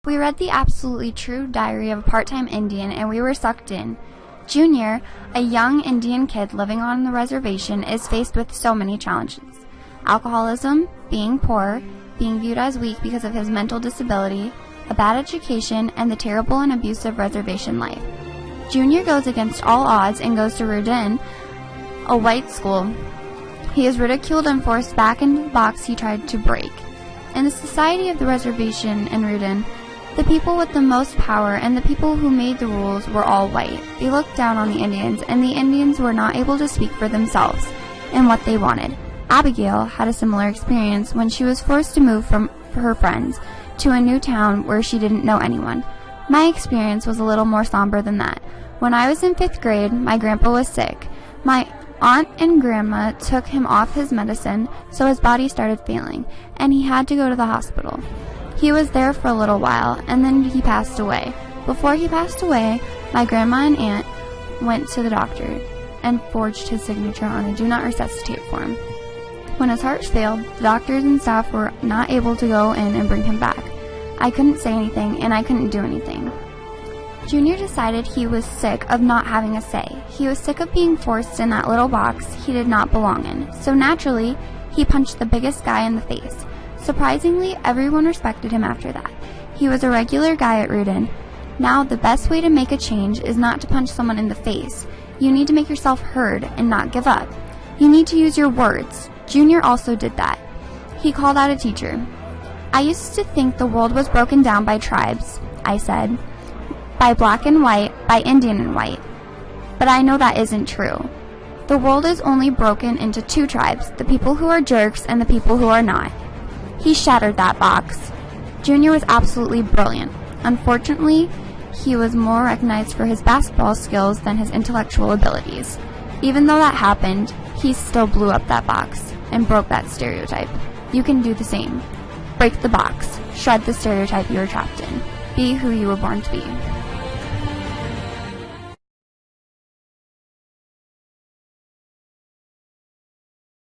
We read the absolutely true diary of a part-time Indian and we were sucked in. Junior, a young Indian kid living on the reservation, is faced with so many challenges. Alcoholism, being poor, being viewed as weak because of his mental disability, a bad education, and the terrible and abusive reservation life. Junior goes against all odds and goes to Rudin, a white school. He is ridiculed and forced back into the box he tried to break. In the society of the reservation in Rudin, the people with the most power and the people who made the rules were all white. They looked down on the Indians, and the Indians were not able to speak for themselves and what they wanted. Abigail had a similar experience when she was forced to move from her friends to a new town where she didn't know anyone. My experience was a little more somber than that. When I was in 5th grade, my grandpa was sick. My aunt and grandma took him off his medicine, so his body started failing, and he had to go to the hospital. He was there for a little while, and then he passed away. Before he passed away, my grandma and aunt went to the doctor and forged his signature on a do not resuscitate form. When his heart failed, the doctors and staff were not able to go in and bring him back. I couldn't say anything, and I couldn't do anything. Junior decided he was sick of not having a say. He was sick of being forced in that little box he did not belong in. So naturally, he punched the biggest guy in the face. Surprisingly, everyone respected him after that. He was a regular guy at Rudin. Now, the best way to make a change is not to punch someone in the face. You need to make yourself heard and not give up. You need to use your words. Junior also did that. He called out a teacher. "I used to think the world was broken down by tribes," I said. "By black and white, by Indian and white. But I know that isn't true. The world is only broken into 2 tribes, the people who are jerks and the people who are not." He shattered that box. Junior was absolutely brilliant. Unfortunately, he was more recognized for his basketball skills than his intellectual abilities. Even though that happened, he still blew up that box and broke that stereotype. You can do the same. Break the box. Shred the stereotype you were trapped in. Be who you were born to be.